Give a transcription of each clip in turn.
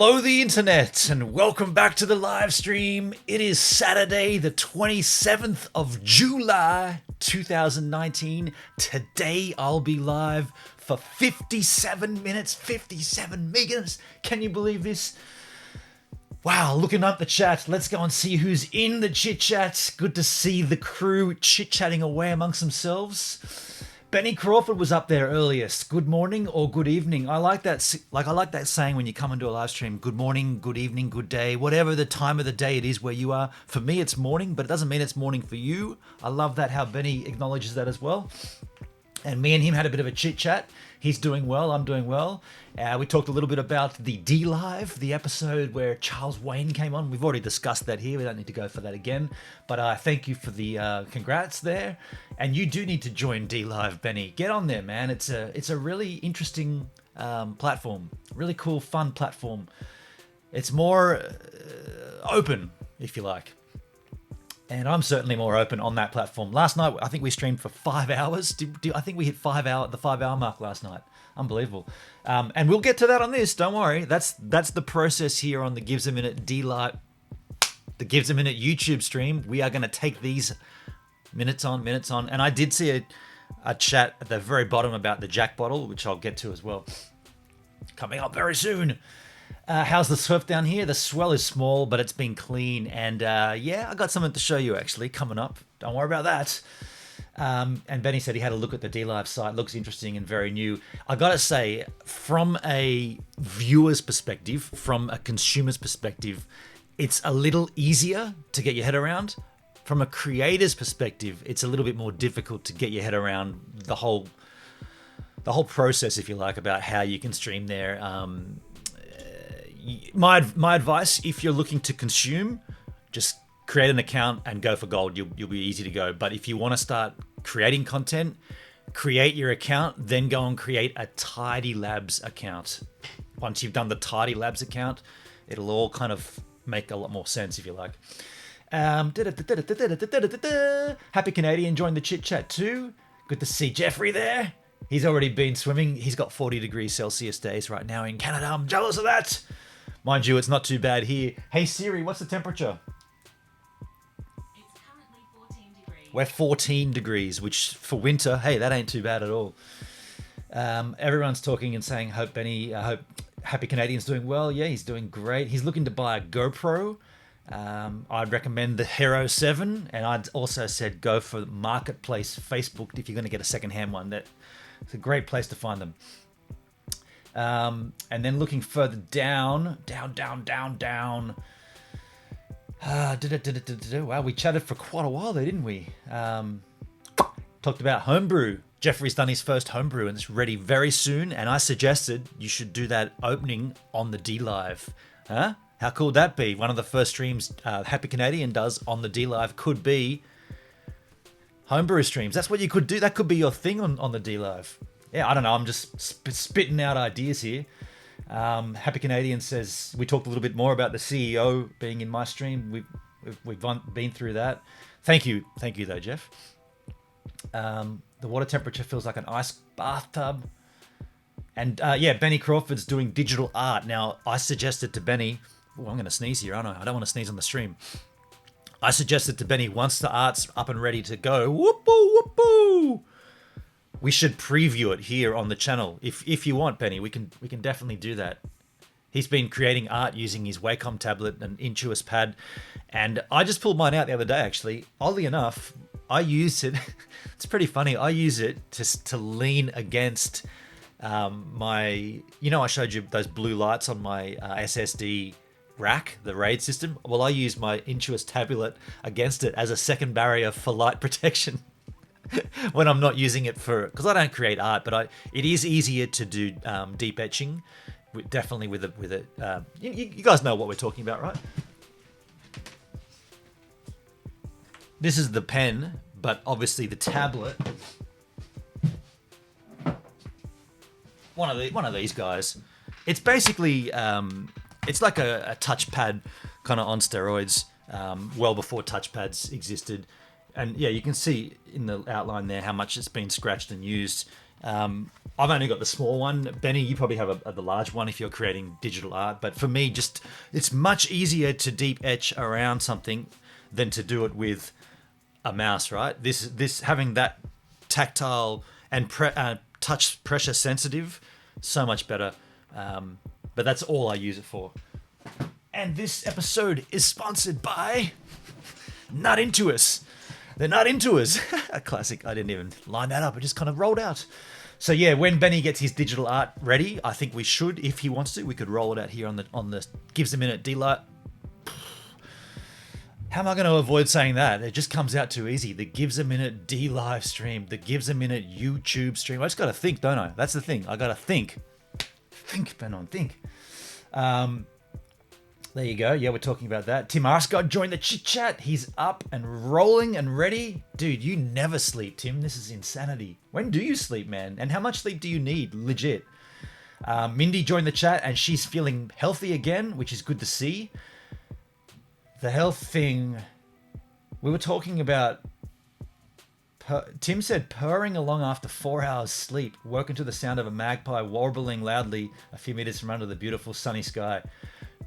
Hello the internet and welcome back to the live stream. It is Saturday the 27th of July 2019. Today I'll be live for 57 minutes, 57 megas. Can you believe this? Wow, looking up the chat. Let's go and see who's in the chit chat. Good to see the crew chit-chatting away amongst themselves. Benny Crawford was up there earliest. Good morning or good evening. I like that saying when you come into a live stream. Good morning, good evening, good day, whatever the time of the day it is where you are. For me, it's morning, but it doesn't mean it's morning for you. I love that how Benny acknowledges that as well. And me and him had a bit of a chit chat. He's doing well, I'm doing well. We talked a little bit about the D Live, the episode where Charles Wayne came on. We've already discussed that here. We don't need to go for that again. But thank you for the congrats there. And you do need to join D Live, Benny. Get on there, man. It's a really interesting platform. Really cool, fun platform. It's more open, if you like. And I'm certainly more open on that platform. Last night, I think we streamed for 5 hours. I think we hit the 5 hour mark last night. Unbelievable. And we'll get to that on this. Don't worry. That's the process here on the Gives a Minute D-Light, the Gives a Minute YouTube stream. We are going to take these minutes on. And I did see a chat at the very bottom about the Jack bottle, which I'll get to as well. Coming up very soon. How's the surf down here? The swell is small, but it's been clean. And yeah, I got something to show you actually coming up. Don't worry about that. And Benny said he had a look at the D-Live site. Looks interesting and very new. I got to say, from a viewer's perspective, from a consumer's perspective, it's a little easier to get your head around. From a creator's perspective, it's a little bit more difficult to get your head around the whole process, if you like, about how you can stream there. My advice, if you're looking to consume, just create an account and go for gold. You'll be easy to go. But if you want to start creating content, create your account, then go and create a Tidy Labs account. Once you've done the Tidy Labs account, it'll all kind of make a lot more sense, if you like. Happy Canadian joined the chit chat too. Good to see Jeffrey there. He's already been swimming. He's got 40 degrees Celsius days right now in Canada. I'm jealous of that. Mind you, it's not too bad here. Hey Siri, what's the temperature? It's currently 14 degrees. We're 14 degrees, which for winter, hey, that ain't too bad at all. Everyone's talking and saying, hope Happy Canadian's doing well. Yeah, he's doing great. He's looking to buy a GoPro. I'd recommend the Hero 7, and I'd also said go for Marketplace Facebook if you're going to get a second-hand one. It's a great place to find them. And then looking further down. Wow, we chatted for quite a while there, didn't we? Talked about homebrew. Jeffrey's done his first homebrew and it's ready very soon. And I suggested you should do that opening on the D-Live. Huh? How cool would that be? One of the first streams Happy Canadian does on the D-Live could be homebrew streams. That's what you could do. That could be your thing on the D-Live. Yeah, I don't know. I'm just spitting out ideas here. Happy Canadian says, we talked a little bit more about the CEO being in my stream. We've been through that. Thank you though, Jeff. The water temperature feels like an ice bathtub. And yeah, Benny Crawford's doing digital art. Now, I suggested to Benny, I'm going to sneeze here, aren't I? I don't want to sneeze on the stream. I suggested to Benny, once the art's up and ready to go, whoopoo, we should preview it here on the channel. If you want, Benny, we can definitely do that. He's been creating art using his Wacom tablet and Intuos pad. And I just pulled mine out the other day, actually. Oddly enough, I use it. It's pretty funny. I use it to lean against my... You know, I showed you those blue lights on my SSD rack, the RAID system. Well, I use my Intuos tablet against it as a second barrier for light protection. When I'm not using it because I don't create art, but it is easier to do deep etching, definitely with it. You guys know what we're talking about, right? This is the pen, but obviously the tablet. One of these guys. It's basically it's like a touchpad kind of on steroids. Well before touchpads existed. And yeah, you can see in the outline there how much it's been scratched and used. I've only got the small one. Benny, you probably have the large one if you're creating digital art. But for me, just it's much easier to deep etch around something than to do it with a mouse, right? This having that tactile and touch pressure sensitive, so much better. But that's all I use it for. And this episode is sponsored by Not Into Us. They're not into us. A classic. I didn't even line that up. It just kind of rolled out. So yeah, when Benny gets his digital art ready, I think we should, if he wants to, we could roll it out here on the Gives a Minute D-Light. How am I going to avoid saying that? It just comes out too easy. The Gives a Minute D live stream, the Gives a Minute YouTube stream. I just got to think, don't I? That's the thing. I got to think. Think, Benon, think. There you go. Yeah, we're talking about that. Tim Arscott joined the chit chat. He's up and rolling and ready. Dude, you never sleep, Tim. This is insanity. When do you sleep, man? And how much sleep do you need? Legit. Mindy joined the chat and she's feeling healthy again, which is good to see. The health thing, we were talking about. Tim said purring along after 4 hours sleep, woken to the sound of a magpie warbling loudly a few meters from under the beautiful sunny sky.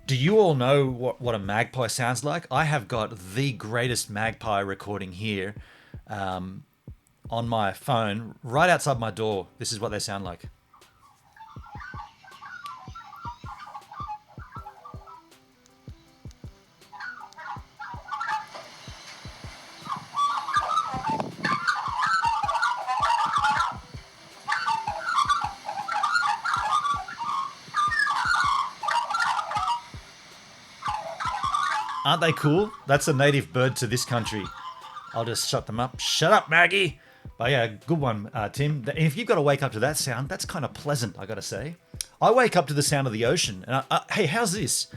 Do you all know what a magpie sounds like? I have got the greatest magpie recording here on my phone right outside my door. This is what they sound like. Aren't they cool? That's a native bird to this country. I'll just shut them up. Shut up, Maggie! But yeah, good one, Tim. If you've got to wake up to that sound, that's kind of pleasant, I got to say. I wake up to the sound of the ocean. And hey, how's this?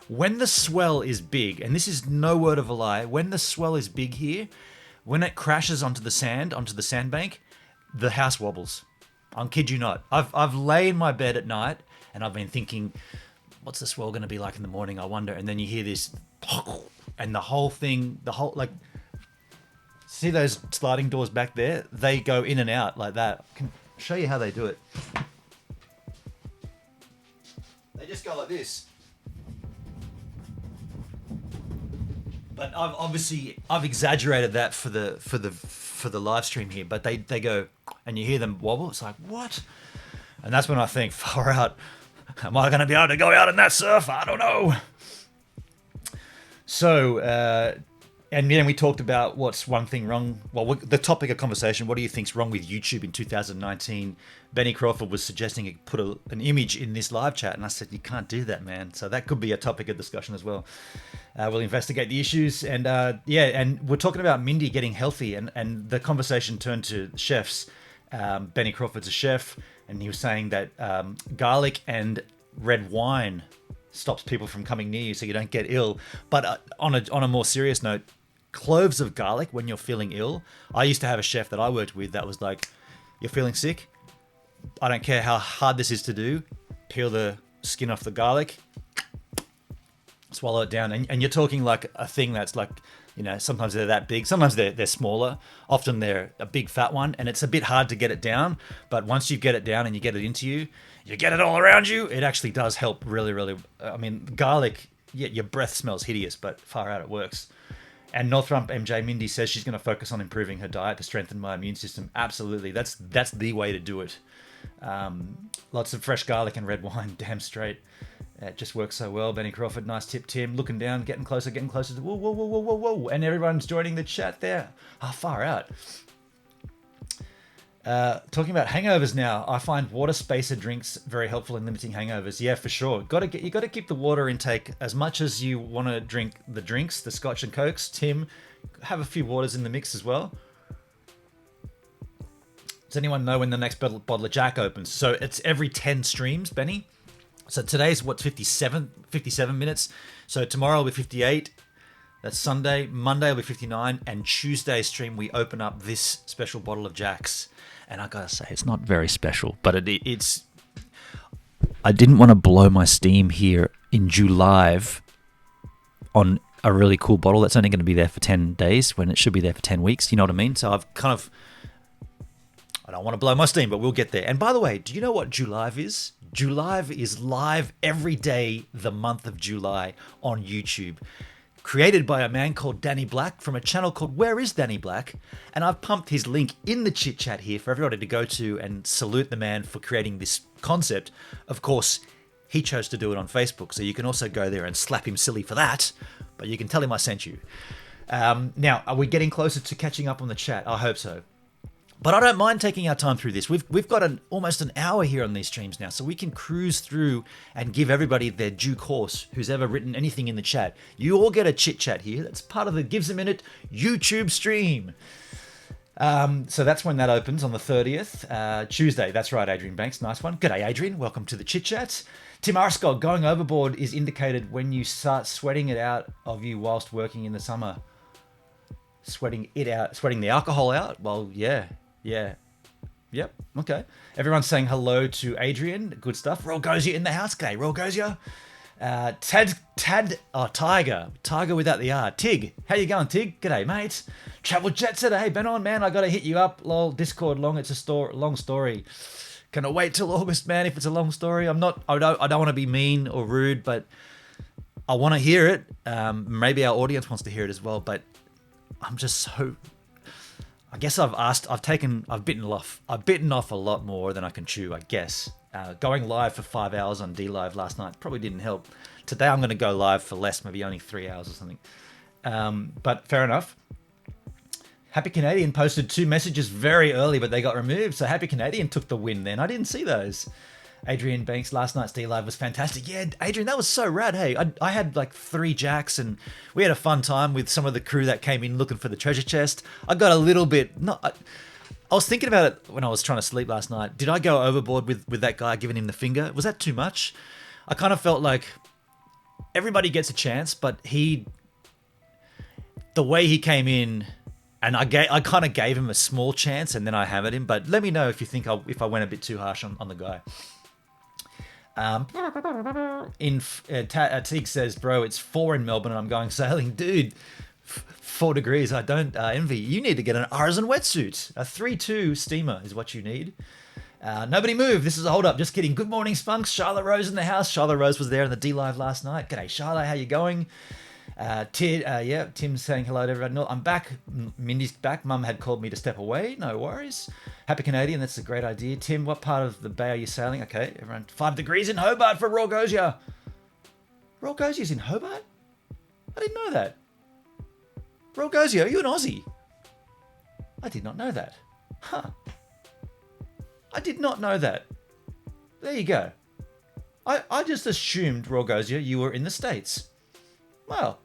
When the swell is big, and this is no word of a lie, when the swell is big here, when it crashes onto the sandbank, the house wobbles. I kid you not. I've lay in my bed at night, and I've been thinking, what's the swell going to be like in the morning? I wonder. And then you hear this, and see those sliding doors back there? They go in and out like that. I can show you how they do it. They just go like this. But I've exaggerated that for the live stream here. But they go, and you hear them wobble. It's like, what? And that's when I think, far out. Am I going to be able to go out in that surf? I don't know. So, and then we talked about what's one thing wrong. Well, the topic of conversation, what do you think's wrong with YouTube in 2019? Benny Crawford was suggesting he put an image in this live chat, and I said, you can't do that, man. So that could be a topic of discussion as well. We'll investigate the issues. And and we're talking about Mindy getting healthy, and the conversation turned to chefs. Benny Crawford's a chef, and he was saying that garlic and red wine stops people from coming near you so you don't get ill. But on a more serious note, cloves of garlic when you're feeling ill. I used to have a chef that I worked with that was like, you're feeling sick? I don't care how hard this is to do. Peel the skin off the garlic, swallow it down. And you're talking like a thing that's like, you know, sometimes they're that big, sometimes they're smaller. Often they're a big fat one, and it's a bit hard to get it down. But once you get it down and you get it into you, you get it all around you, it actually does help really, really. I mean, garlic, yeah, your breath smells hideous, but far out it works. And Northrump MJ Mindy says she's going to focus on improving her diet to strengthen my immune system. Absolutely, that's the way to do it. Lots of fresh garlic and red wine, damn straight. It just works so well. Benny Crawford, nice tip, Tim. Looking down, getting closer to whoa, whoa, whoa, whoa, whoa, whoa. And everyone's joining the chat there. Far out. Talking about hangovers now, I find water spacer drinks very helpful in limiting hangovers. Yeah, for sure. You got to keep the water intake as much as you want to drink the drinks, the Scotch and Cokes. Tim, have a few waters in the mix as well. Does anyone know when the next bottle of Jack opens? So it's every 10 streams, Benny. So today's 57 minutes. So tomorrow will be 58. That's Sunday. Monday will be 59. And Tuesday's stream, we open up this special bottle of Jack's. And I gotta say, it's not very special, but it's. I didn't want to blow my steam here in July on a really cool bottle that's only going to be there for 10 days when it should be there for 10 weeks. You know what I mean? So I've kind of I don't want to blow my steam, but we'll get there. And by the way, do you know what Julive is? Julive is live every day the month of July on YouTube. Created by a man called Danny Black from a channel called Where is Danny Black? And I've pumped his link in the chit chat here for everybody to go to and salute the man for creating this concept. Of course, he chose to do it on Facebook, so you can also go there and slap him silly for that, but you can tell him I sent you. Now, are we getting closer to catching up on the chat? I hope so. But I don't mind taking our time through this. We've got almost an hour here on these streams now, so we can cruise through and give everybody their due course who's ever written anything in the chat. You all get a chit chat here. That's part of the Gives a Minute YouTube stream. So that's when that opens on the 30th, Tuesday. That's right, Adrian Banks. Nice one. G'day, Adrian. Welcome to the chit chat. Tim Arscott, going overboard is indicated when you start sweating it out of you whilst working in the summer. Sweating it out, sweating the alcohol out. Well, yeah. Yep. Okay. Everyone's saying hello to Adrian. Good stuff. Roll Gozia in the house. G'day, Roll Gozia. Tiger without the R. Tig. How you going, Tig? G'day, mate. Travel Jet said, hey, Ben on, man. I got to hit you up. Lol, Discord long. It's a long story. Can I wait till August, man, if it's a long story? I don't want to be mean or rude, but I want to hear it. Maybe our audience wants to hear it as well, but I'm just so... I guess I've bitten off a lot more than I can chew, I guess. Going live for 5 hours on DLive last night probably didn't help. Today I'm going to go live for less, maybe only 3 hours or something. But fair enough. Happy Canadian posted 2 messages very early, but they got removed. So Happy Canadian took the win then. I didn't see those. Adrian Banks, last night's DLive was fantastic. Yeah, Adrian, that was so rad. Hey, I had like 3 jacks and we had a fun time with some of the crew that came in looking for the treasure chest. I got a little bit... I was thinking about it when I was trying to sleep last night. Did I go overboard with that guy giving him the finger? Was that too much? I kind of felt like everybody gets a chance, but the way he came in... And I kind of gave him a small chance and then I hammered him. But let me know if you think if I went a bit too harsh on the guy. Teague says, bro, it's 4 in Melbourne and I'm going sailing. Dude, 4 degrees. I don't envy. You need to get an Artisan wetsuit. A 3-2 steamer is what you need. Nobody move. This is a hold up. Just kidding. Good morning, Spunks. Charlotte Rose in the house. Charlotte Rose was there in the DLive last night. G'day, Charlotte. How you going? Tim's saying hello to everyone. No, I'm back. Mindy's back. Mum had called me to step away. No worries. Happy Canadian. That's a great idea. Tim, what part of the bay are you sailing? Okay, everyone. 5 degrees in Hobart for Raw Gozia. Raw Gozia's in Hobart? I didn't know that. Raw Gozia, are you an Aussie? I did not know that. Huh. I did not know that. There you go. I just assumed, Raw Gozia, you were in the States. Well,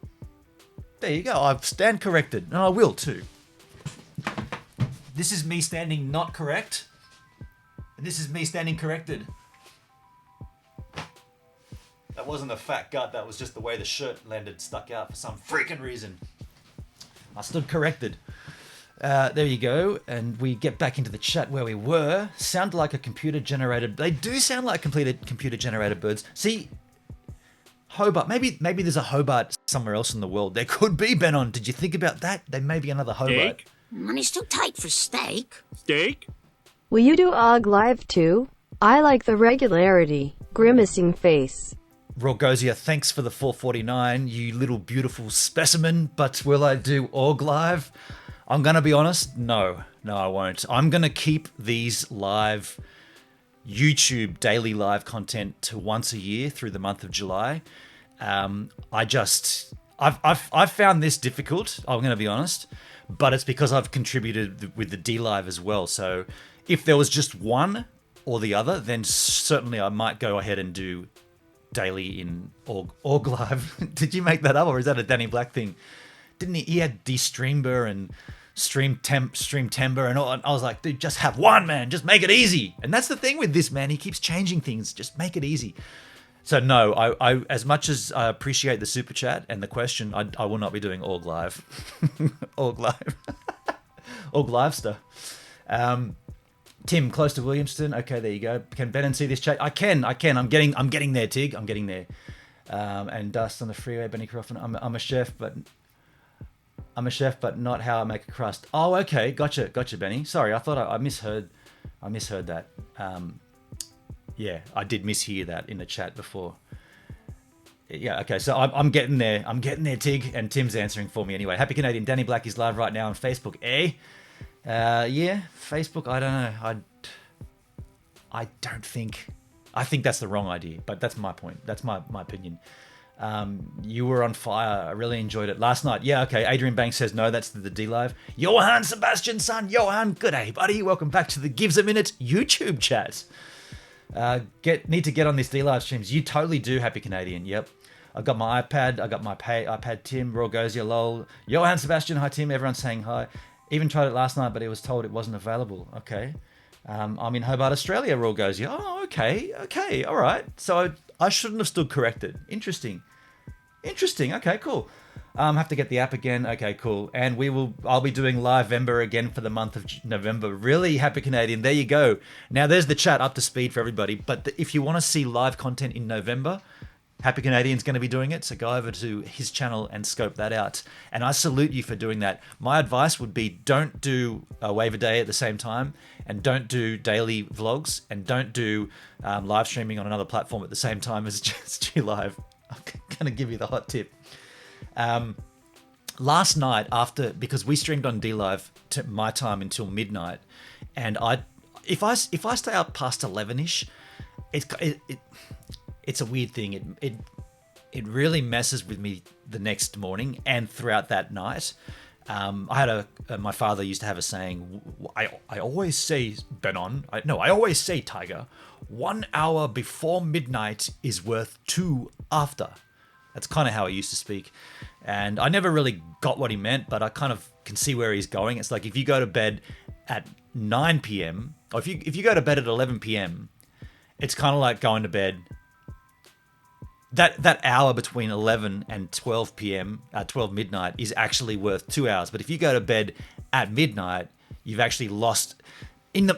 there you go. I stand corrected, and I will too. This is me standing not correct, and this is me standing corrected. That wasn't a fat gut, that was just the way the shirt landed stuck out for some freaking reason. I stood corrected. There you go, and we get back into the chat where we were. Sound like a computer-generated... They do sound like computer-generated birds. See... Hobart. Maybe there's a Hobart somewhere else in the world. There could be, Benon. Did you think about that? There may be another Hobart. Steak? Money's too tight for steak. Steak? Will you do OG live too? I like the regularity. Grimacing face. Rogozia, thanks for the 449, you little beautiful specimen. But will I do OG live? I'm going to be honest. No, I won't. I'm going to keep these live... YouTube daily live content to once a year through the month of July. I've found this difficult, I'm going to be honest, but it's because I've contributed with the DLive as well. So if there was just one or the other, then certainly I might go ahead and do daily in org live. Did you make that up, or is that a Danny Black thing? Didn't he had D-Streamber and Streamtember and all, and I was like, dude, just have one, man, just make it easy. And that's the thing with this, man, he keeps changing things, just make it easy. So no, I as much as I appreciate the super chat and the question, I will not be doing org live. org live stuff. Tim, close to Williamston. Okay, there you go. Can Ben see this chat? I can. I'm getting there, Tig. I'm getting there. And Dust on the freeway, Benny Crawford. I'm a chef, but not how I make a crust. Oh, okay. Gotcha, Benny. Sorry, I thought I misheard. I misheard that. Yeah, I did mishear that in the chat before. Yeah, okay, so I'm getting there. I'm getting there, Tig, and Tim's answering for me anyway. Happy Canadian. Danny Black is live right now on Facebook, eh? Yeah, Facebook, I don't know. I don't think... I think that's the wrong idea, but that's my point. That's my opinion. You were on fire. I really enjoyed it last night. Yeah, okay. Adrian Banks says no, that's the D-Live. Johan Sebastian, son. Johan, good day, buddy. Welcome back to the Gives a Minute YouTube chat. Need to get on this D-Live streams. You totally do, Happy Canadian. Yep. I got my iPad. I got my iPad. Tim, Raw Gozia, lol. Johan Sebastian, hi Tim. Everyone's saying hi. Even tried it last night, but it was told it wasn't available. Okay. I'm in Hobart, Australia, Raw Gozia. Oh, okay. All right. So I shouldn't have stood corrected. Interesting. Okay, cool. Have to get the app again. Okay, cool. And I'll be doing live Vember again for the month of November. Really, Happy Canadian. There you go. Now there's the chat up to speed for everybody. But if you want to see live content in November, Happy Canadian's going to be doing it, so go over to his channel and scope that out. And I salute you for doing that. My advice would be don't do a wave a day at the same time, and don't do daily vlogs, and don't do live streaming on another platform at the same time as just you live. I'm going to give you the hot tip. Last night, because we streamed on DLive to my time until midnight, and if I stay up past 11ish, it's a weird thing. It really messes with me the next morning and throughout that night. I had my father used to have a saying. I always say, Benon. I always say, Tiger, 1 hour before midnight is worth 2 after. That's kind of how I used to speak. And I never really got what he meant, but I kind of can see where he's going. It's like if you go to bed at 9 p.m. or if you go to bed at 11 p.m., it's kind of like going to bed. That hour between 11 and 12 p.m., 12 midnight, is actually worth 2 hours. But if you go to bed at midnight, you've actually lost. I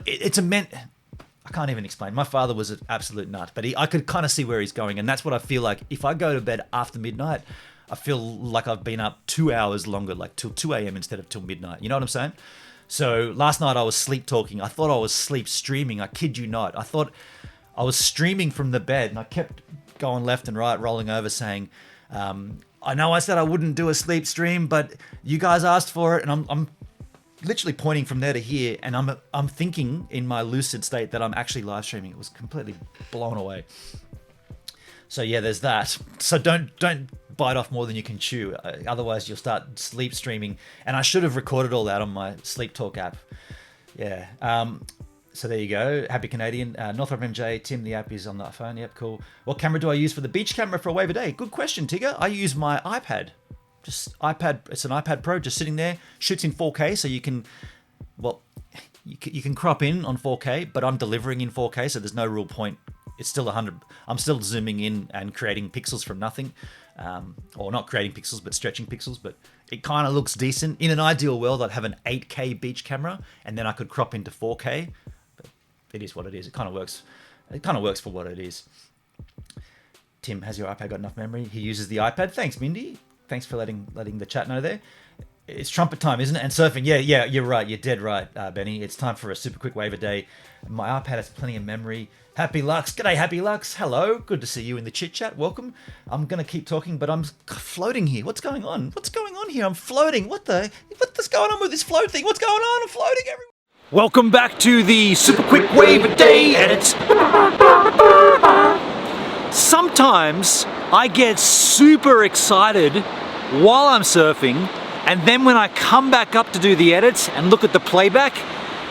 can't even explain. My father was an absolute nut, but I could kind of see where he's going, and that's what I feel like. If I go to bed after midnight, I feel like I've been up 2 hours longer, like till 2 a.m. instead of till midnight. You know what I'm saying? So last night I was sleep talking. I thought I was sleep streaming. I kid you not. I thought I was streaming from the bed, and I kept going left and right, rolling over, saying, I know I said I wouldn't do a sleep stream, but you guys asked for it, and I'm literally pointing from there to here, and I'm thinking in my lucid state that I'm actually live streaming. It was completely blown away. So yeah, there's that. So don't bite off more than you can chew, otherwise you'll start sleep streaming. And I should have recorded all that on my Sleep Talk app. Yeah. So there you go. Happy Canadian. Northrop MJ, Tim, the app is on the phone. Yep, cool. What camera do I use for the beach camera for a wave a day? Good question, Tigger. I use my iPad. It's an iPad Pro, just sitting there. Shoots in 4K, so you can crop in on 4K, but I'm delivering in 4K, so there's no real point. It's still 100. I'm still zooming in and creating pixels from nothing. Or not creating pixels, but stretching pixels. But it kind of looks decent. In an ideal world, I'd have an 8K beach camera, and then I could crop into 4K. But it is what it is. It kind of works. It kind of works for what it is. Tim, has your iPad got enough memory? He uses the iPad. Thanks, Mindy. Thanks for letting the chat know there. It's trumpet time, isn't it? And surfing. Yeah, you're right. You're dead right, Benny. It's time for a super quick wave a day. My iPad has plenty of memory. Happy Lux. G'day, Happy Lux. Hello. Good to see you in the chit chat. Welcome. I'm going to keep talking, but I'm floating here. What's going on? What's going on here? I'm floating. What's going on with this float thing? What's going on? I'm floating everywhere. Welcome back to the super quick wave a day edit. Sometimes I get super excited while I'm surfing, and then when I come back up to do the edits and look at the playback,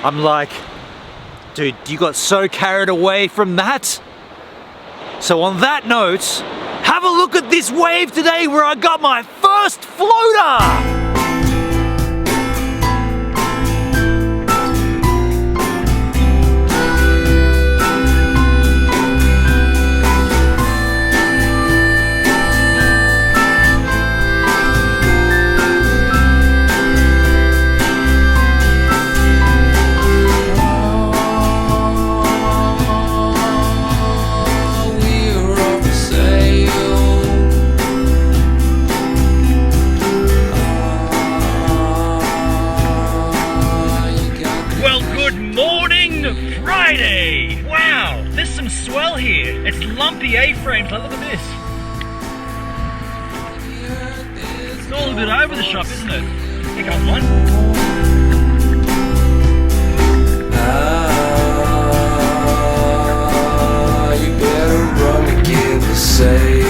I'm like, dude, you got so carried away from that. So on that note, have a look at this wave today where I got my first floater! lumpy A-frames. Like, look at this. It's all a bit over the shop, isn't it? Here comes one.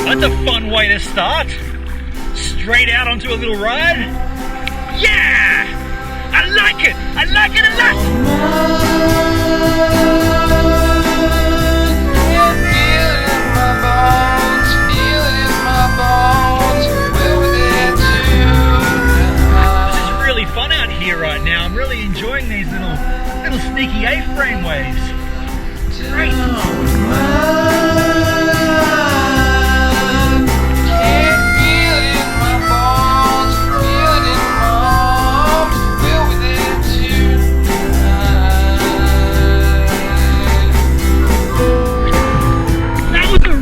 That's a fun way to start. Straight out onto a little ride. Yeah! I like it! I like it a lot! This is really fun out here right now. I'm really enjoying these little sneaky A-frame waves. Great!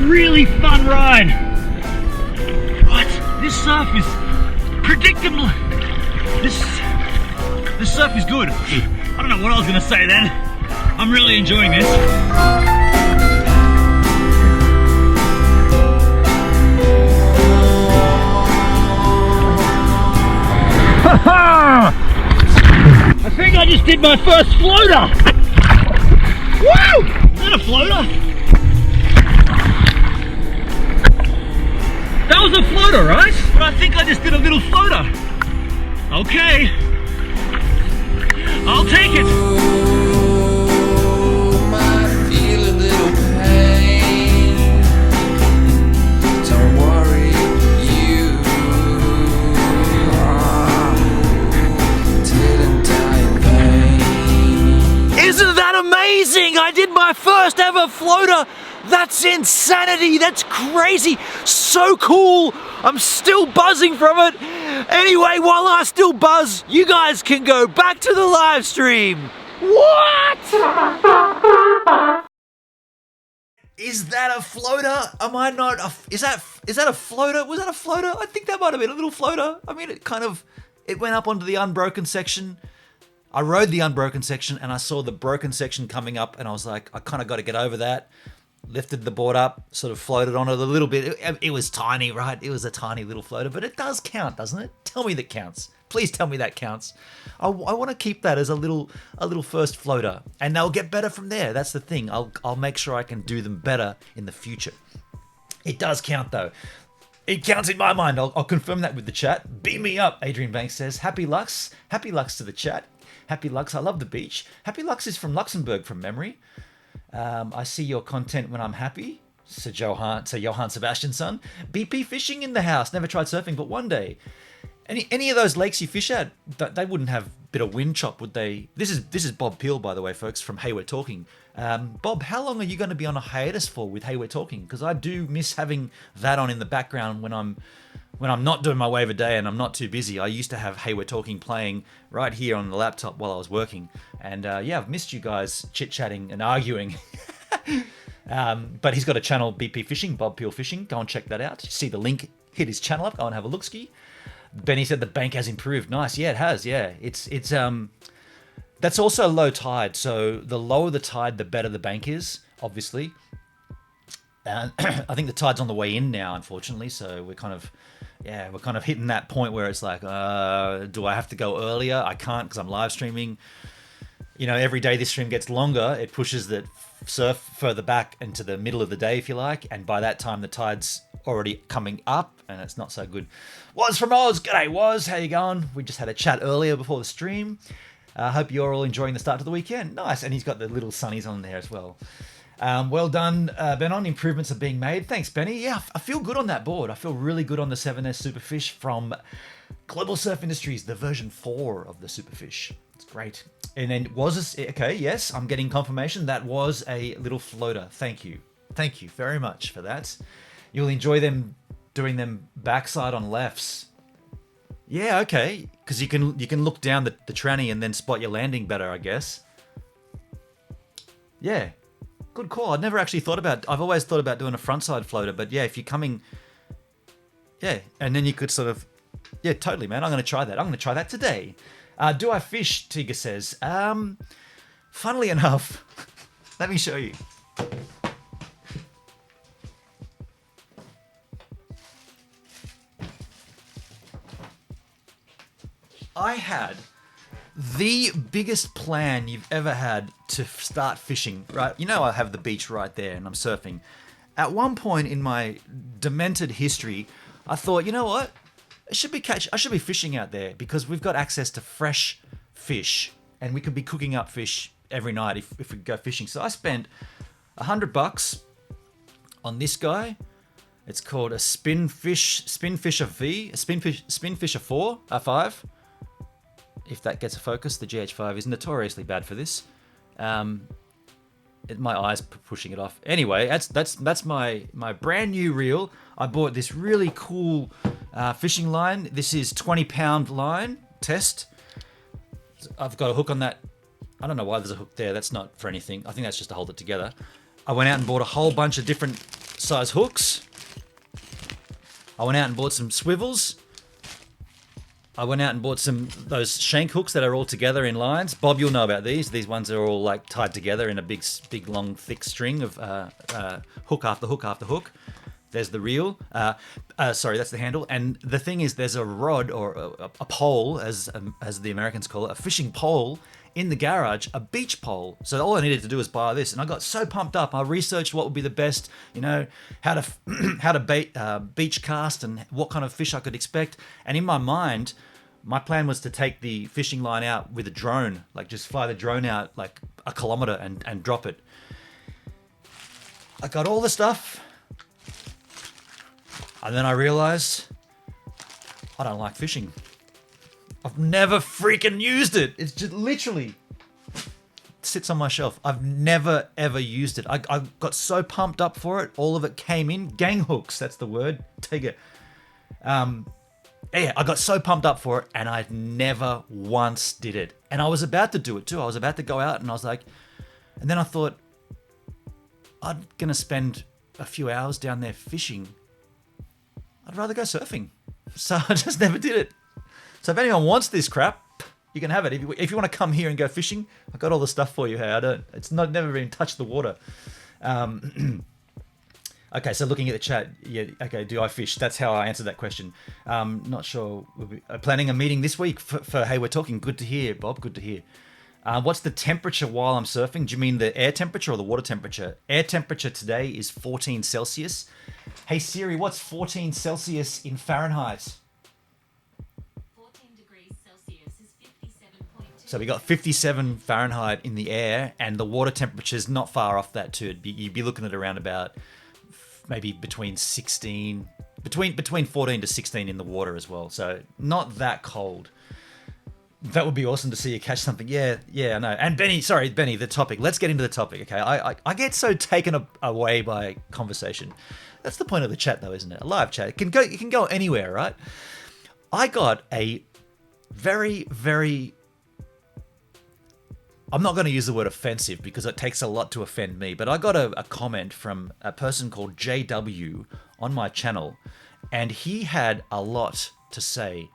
Really fun ride. What? This surf is predictable. This surf is good. I don't know what I was gonna say then. I'm really enjoying this. I think I just did my first floater. Woo! Is that a floater? That was a floater, right? But I think I just did a little floater. Okay. I'll take it. Might feel a little pain. Don't worry, you didn't die in vain. Isn't that amazing? I did my first ever floater. That's insanity, that's crazy, so cool. I'm still buzzing from it. Anyway, while I still buzz, you guys can go back to the live stream. What? Is that a floater? Am I not? Is that a floater? Was that a floater? I think that might have been a little floater. I mean, it went up onto the unbroken section. I rode the unbroken section and I saw the broken section coming up and I was like, I kind of got to get over that. Lifted the board up, sort of floated on it a little bit. It was tiny, right? It was a tiny little floater, but it does count, doesn't it? Tell me that counts. Please tell me that counts. I want to keep that as a little first floater, and they'll get better from there. That's the thing. I'll make sure I can do them better in the future. It does count though. It counts in my mind. I'll confirm that with the chat. Beam me up, Adrian Banks says. Happy Lux. Happy Lux to the chat. Happy Lux. I love the beach. Happy Lux is from Luxembourg from memory. I see your content when I'm happy. Sir Johann Sebastian's son. BP fishing in the house. Never tried surfing, but one day. Any of those lakes you fish at, they wouldn't have a bit of wind chop, would they? This is Bob Peel, by the way, folks, from Hey We're Talking. Bob, how long are you going to be on a hiatus for with Hey We're Talking? Because I do miss having that on in the background when I'm not doing my wave a day and I'm not too busy. I used to have Hey We're Talking playing right here on the laptop while I was working. And yeah, I've missed you guys chit-chatting and arguing. But he's got a channel, BP Fishing, Bob Peel Fishing. Go and check that out. See the link, hit his channel up, go and have a look-ski. Benny said the bank has improved. Nice. Yeah, it has. Yeah. It's that's also low tide. So the lower the tide, the better the bank is, obviously. And I think the tide's on the way in now, unfortunately. So we're kind of hitting that point where it's like, do I have to go earlier? I can't because I'm live streaming. You know, every day this stream gets longer, it pushes the surf further back into the middle of the day, if you like. And by that time, the tide's already coming up and it's not so good. Woz from Oz. G'day, Woz. How you going? We just had a chat earlier before the stream. I hope you're all enjoying the start to the weekend. Nice. And he's got the little sunnies on there as well. Well done, Benon. Improvements are being made. Thanks, Benny. Yeah, I feel good on that board. I feel really good on the 7S Superfish from Global Surf Industries, the version 4 of the Superfish. It's great. And then okay, yes, I'm getting confirmation. That was a little floater. Thank you. Thank you very much for that. You'll enjoy them doing them backside on lefts. Yeah, okay. Because you can look down the tranny and then spot your landing better, I guess. Yeah. Good call. I've always thought about doing a frontside floater, but yeah, if you're coming, yeah, and then you could sort of, yeah, totally, man. I'm going to try that. I'm going to try that today. Do I fish? Tiga says. Funnily enough, let me show you. I had the biggest plan you've ever had to start fishing, right? You know I have the beach right there and I'm surfing. At one point in my demented history, I thought, you know what? I should be fishing out there because we've got access to fresh fish and we could be cooking up fish every night if we go fishing. So I spent $100 on this guy. It's called a Spinfisher 5. If that gets a focus, the GH5 is notoriously bad for this. My eyes pushing it off. Anyway, that's my brand new reel. I bought this really cool fishing line. This is 20-pound line test. I've got a hook on that. I don't know why there's a hook there. That's not for anything. I think that's just to hold it together. I went out and bought a whole bunch of different size hooks. I went out and bought some swivels. I went out and bought those shank hooks that are all together in lines. Bob, you'll know about these. These ones are all like tied together in a big, long, thick string of hook after hook after hook. There's the reel. Sorry, that's the handle. And the thing is, there's a rod or a pole, as the Americans call it, a fishing pole in the garage, a beach pole. So all I needed to do was buy this, and I got so pumped up. I researched what would be the best, how to beach cast and what kind of fish I could expect. And in my mind, my plan was to take the fishing line out with a drone, like just fly the drone out like a kilometer and drop it. I got all the stuff, and then I realized I don't like fishing. I've never freaking used it. It's just literally sits on my shelf. I've never ever used it. I got so pumped up for it. All of it came in. Gang hooks, that's the word. Take it. Yeah, I got so pumped up for it and I never once did it. And I was about to do it too. I was about to go out and I was like, and then I thought, I'm going to spend a few hours down there fishing. I'd rather go surfing. So I just never did it. So if anyone wants this crap, you can have it. If you want to come here and go fishing, I've got all the stuff for you. Hey, never even touched the water. Okay, so looking at the chat, yeah, okay, do I fish? That's how I answered that question. Not sure. We'll be planning a meeting this week for hey, we're talking. Good to hear, Bob. Good to hear. What's the temperature while I'm surfing? Do you mean the air temperature or the water temperature? Air temperature today is 14 Celsius. Hey Siri, what's 14 Celsius in Fahrenheit? 14 degrees Celsius is 57.2. So we got 57 Fahrenheit in the air, and the water temperature is not far off that too. You'd be looking at around about maybe between 14 to 16 in the water as well. So not that cold. That would be awesome to see you catch something. Yeah, I know. And Benny, the topic. Let's get into the topic, okay? I get so taken away by conversation. That's the point of the chat, though, isn't it? A live chat. It can go anywhere, right? I got a very, very... I'm not going to use the word offensive because it takes a lot to offend me, but I got a comment from a person called JW on my channel, and he had a lot to say.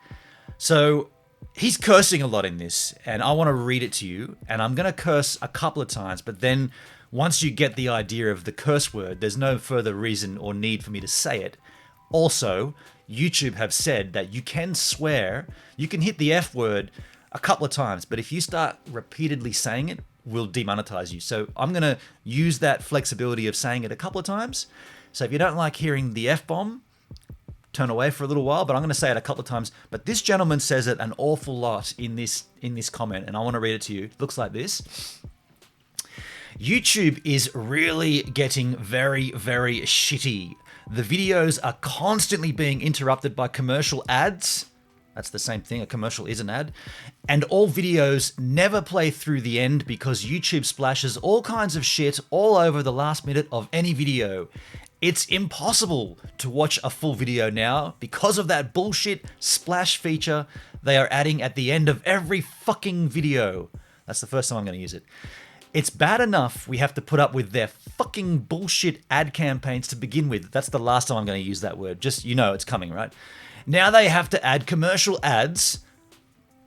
So he's cursing a lot in this, and I want to read it to you, and I'm going to curse a couple of times, but then once you get the idea of the curse word, there's no further reason or need for me to say it. Also, YouTube have said that you can swear, you can hit the F word a couple of times, but if you start repeatedly saying it, we'll demonetize you. So I'm going to use that flexibility of saying it a couple of times. So if you don't like hearing the F-bomb, turn away for a little while, but I'm going to say it a couple of times. But this gentleman says it an awful lot in this comment, and I want to read it to you. It looks like this. YouTube is really getting very, very shitty. The videos are constantly being interrupted by commercial ads. That's the same thing. A commercial is an ad. And all videos never play through the end because YouTube splashes all kinds of shit all over the last minute of any video. It's impossible to watch a full video now because of that bullshit splash feature they are adding at the end of every fucking video. That's the first time I'm going to use it. It's bad enough we have to put up with their fucking bullshit ad campaigns to begin with. That's the last time I'm going to use that word. Just, it's coming, right? Now they have to add commercial ads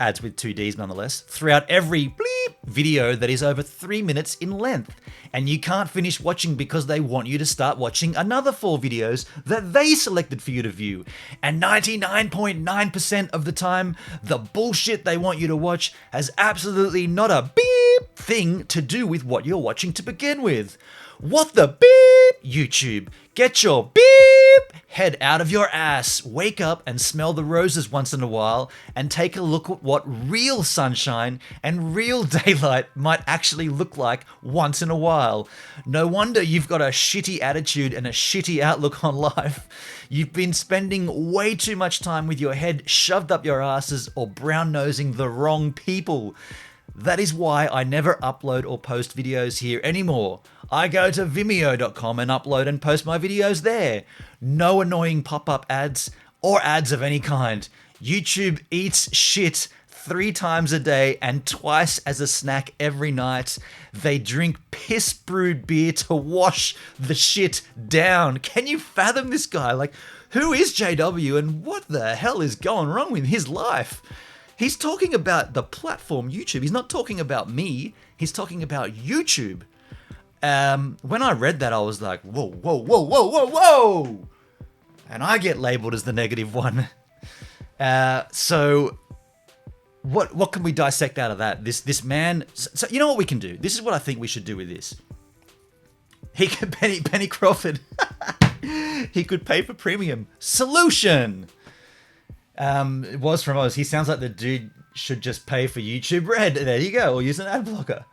ads with 2Ds nonetheless, throughout every bleep video that is over 3 minutes in length. And you can't finish watching because they want you to start watching another 4 videos that they selected for you to view. And 99.9% of the time, the bullshit they want you to watch has absolutely not a beep thing to do with what you're watching to begin with. What the beep, YouTube? Get your beep head out of your ass. Wake up and smell the roses once in a while and take a look at what real sunshine and real daylight might actually look like once in a while. No wonder you've got a shitty attitude and a shitty outlook on life. You've been spending way too much time with your head shoved up your asses or brown-nosing the wrong people. That is why I never upload or post videos here anymore. I go to vimeo.com and upload and post my videos there. No annoying pop-up ads or ads of any kind. YouTube eats shit 3 times a day and twice as a snack every night. They drink piss-brewed beer to wash the shit down. Can you fathom this guy? Like, who is JW and what the hell is going wrong with his life? He's talking about the platform YouTube. He's not talking about me. He's talking about YouTube. When I read that, I was like, whoa, whoa, whoa, whoa, whoa, whoa. And I get labeled as the negative one. So what can we dissect out of that? This man. So you know what we can do? This is what I think we should do with this. He could Penny Crawford. He could pay for premium. Solution. It was from Oz. He sounds like the dude should just pay for YouTube Red. There you go. Or use an ad blocker.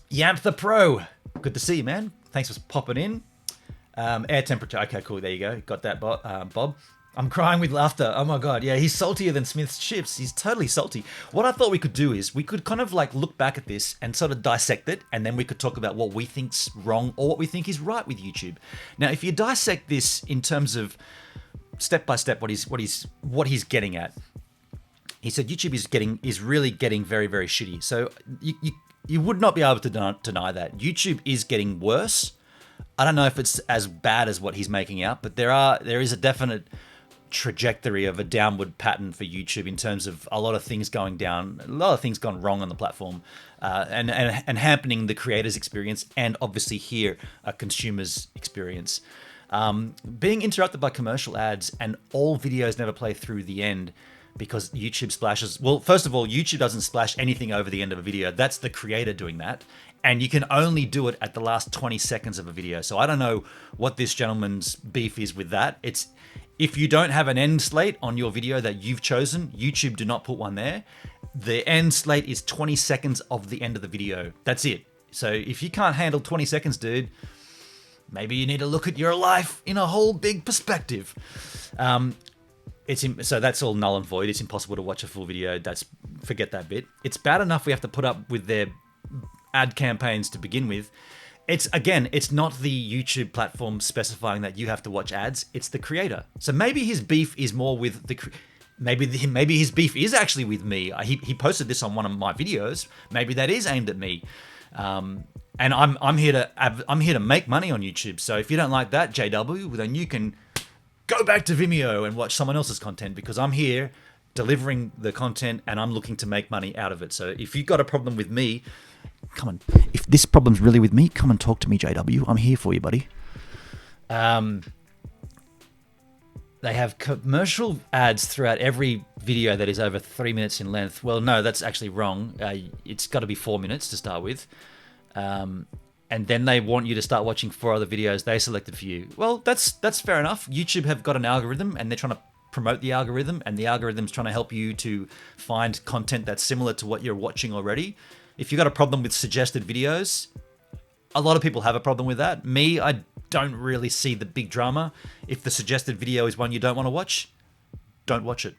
Yamp the Pro. Good to see you, man. Thanks for popping in. Air temperature. Okay, cool. There you go. Got that, Bob. I'm crying with laughter. Oh my God. Yeah, he's saltier than Smith's chips. He's totally salty. What I thought we could do is we could kind of like look back at this and sort of dissect it. And then we could talk about what we think's wrong or what we think is right with YouTube. Now, if you dissect this in terms of step by step what he's getting at. He said YouTube is really getting very, very shitty. So you would not be able to deny that. YouTube is getting worse. I don't know if it's as bad as what he's making out, but there is a definite trajectory of a downward pattern for YouTube in terms of a lot of things going down, a lot of things gone wrong on the platform, and hampening the creator's experience and obviously here a consumer's experience. Being interrupted by commercial ads and all videos never play through the end because YouTube splashes. Well, first of all, YouTube doesn't splash anything over the end of a video. That's the creator doing that. And you can only do it at the last 20 seconds of a video. So I don't know what this gentleman's beef is with that. It's if you don't have an end slate on your video that you've chosen, YouTube do not put one there. The end slate is 20 seconds of the end of the video. That's it. So if you can't handle 20 seconds, dude, maybe you need to look at your life in a whole big perspective. So that's all null and void. It's impossible to watch a full video. Forget that bit. It's bad enough we have to put up with their ad campaigns to begin with. It's not the YouTube platform specifying that you have to watch ads. It's the creator. So maybe his beef is more with maybe his beef is actually with me. He posted this on one of my videos. Maybe that is aimed at me. And I'm here to make money on YouTube. So if you don't like that, JW, then you can go back to Vimeo and watch someone else's content because I'm here delivering the content and I'm looking to make money out of it. So if you've got a problem with me, come on. If this problem's really with me, come and talk to me, JW. I'm here for you, buddy. They have commercial ads throughout every video that is over 3 minutes in length. Well, no, that's actually wrong. It's got to be 4 minutes to start with. And then they want you to start watching 4 other videos they selected for you. Well, that's fair enough. YouTube have got an algorithm and they're trying to promote the algorithm, and the algorithm's trying to help you to find content that's similar to what you're watching already. If you've got a problem with suggested videos, a lot of people have a problem with that. Me, I don't really see the big drama. If the suggested video is one you don't want to watch, don't watch it.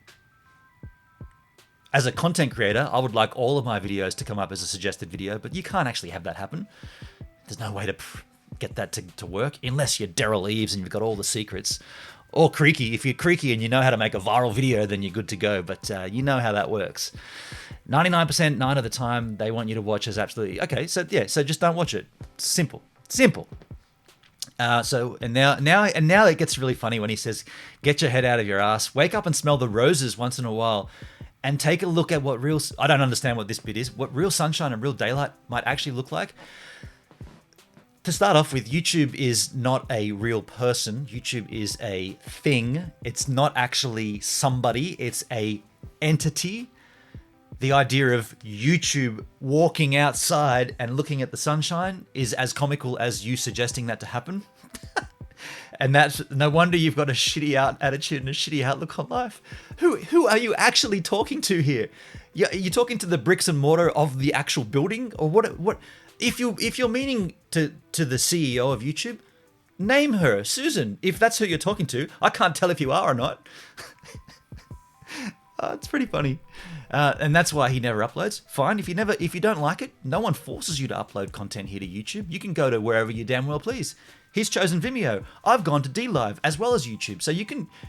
As a content creator, I would like all of my videos to come up as a suggested video, but you can't actually have that happen. There's no way to get that to work unless you're Daryl Eves and you've got all the secrets. Or Creaky. If you're Creaky and you know how to make a viral video, then you're good to go. But you know how that works. 99%, 9 of the time, they want you to watch as absolutely... Okay, so just don't watch it. Simple. And now it gets really funny when he says, get your head out of your ass, wake up and smell the roses once in a while, and take a look at what real, I don't understand what this bit is, what real sunshine and real daylight might actually look like. To start off with, YouTube is not a real person. YouTube is a thing. It's not actually somebody. It's a entity. The idea of YouTube walking outside and looking at the sunshine is as comical as you suggesting that to happen. And that's no wonder you've got a shitty attitude and a shitty outlook on life. Who are you actually talking to here? You're talking to the bricks and mortar of the actual building, or what? If you're meaning to the CEO of YouTube, name her Susan. If that's who you're talking to, I can't tell if you are or not. It's pretty funny, and that's why he never uploads. Fine, if you don't like it, no one forces you to upload content here to YouTube. You can go to wherever you damn well please. He's chosen Vimeo. I've gone to DLive as well as YouTube. So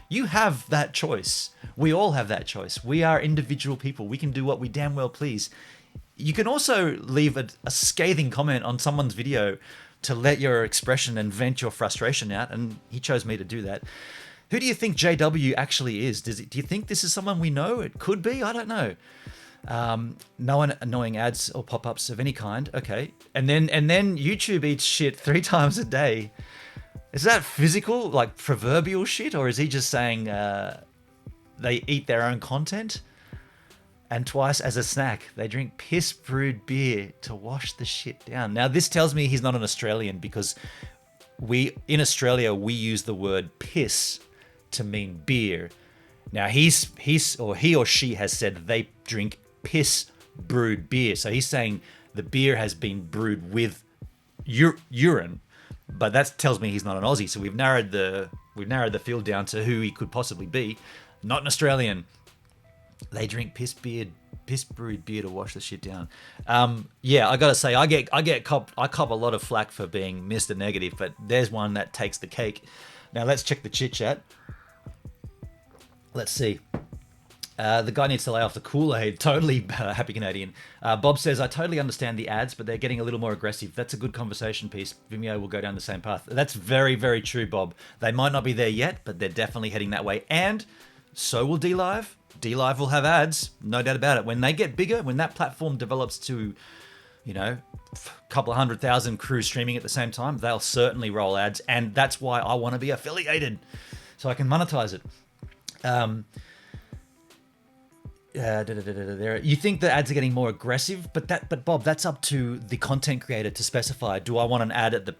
you have that choice. We all have that choice. We are individual people. We can do what we damn well please. You can also leave a scathing comment on someone's video to let your expression and vent your frustration out, and he chose me to do that. Who do you think JW actually is? Do you think this is someone we know? It could be. I don't know. No one annoying ads or pop-ups of any kind. Okay. And then YouTube eats shit 3 times a day. Is that physical, like proverbial shit? Or is he just saying they eat their own content? And twice as a snack, they drink piss brewed beer to wash the shit down. Now, this tells me he's not an Australian, because in Australia, we use the word piss to mean beer. Now, he or she has said they drink piss brewed beer. So he's saying the beer has been brewed with urine. But that tells me he's not an Aussie. So we've narrowed the field down to who he could possibly be. Not an Australian. They drink piss brewed beer to wash the shit down. Yeah, I gotta say, I cop a lot of flack for being Mr. Negative, but there's one that takes the cake. Now let's check the chit chat. Let's see. The guy needs to lay off the Kool-Aid. Totally happy Canadian. Bob says, I totally understand the ads, but they're getting a little more aggressive. That's a good conversation piece. Vimeo will go down the same path. That's very, very true, Bob. They might not be there yet, but they're definitely heading that way. And so will DLive. DLive will have ads, no doubt about it. When they get bigger, when that platform develops to, a couple of 100,000 crews streaming at the same time, they'll certainly roll ads. And that's why I want to be affiliated, so I can monetize it. You think the ads are getting more aggressive, but Bob, that's up to the content creator to specify. Do I want an ad at the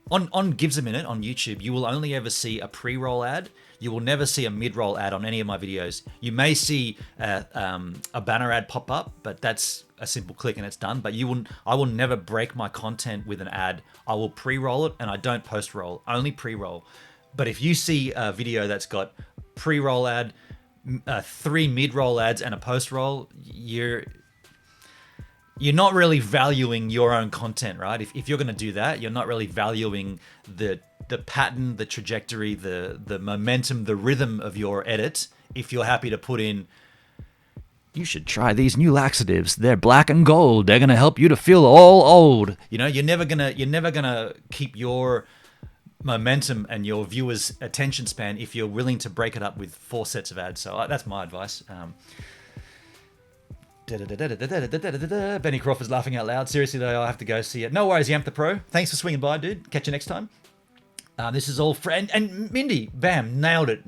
on Gives a Minute on YouTube? You will only ever see a pre-roll ad. You will never see a mid-roll ad on any of my videos. You may see a banner ad pop up, but that's a simple click and it's done. But I will never break my content with an ad. I will pre-roll it, and I don't post-roll, only pre-roll. But if you see a video that's got pre-roll ad, 3 mid-roll ads, and a post-roll, you're not really valuing your own content, right? If you're going to do that, you're not really valuing the pattern, the trajectory, the momentum, the rhythm of your edit. If you're happy to put in, you should try these new laxatives. They're black and gold. They're going to help you to feel all old. You're never gonna keep your momentum and your viewers' attention span if you're willing to break it up with 4 sets of ads. So that's my advice. Benny Crawford's laughing out loud. Seriously though, I have to go see it. No worries, Yamp the Pro. Thanks for swinging by, dude. Catch you next time. This is all free. And Mindy, bam, nailed it.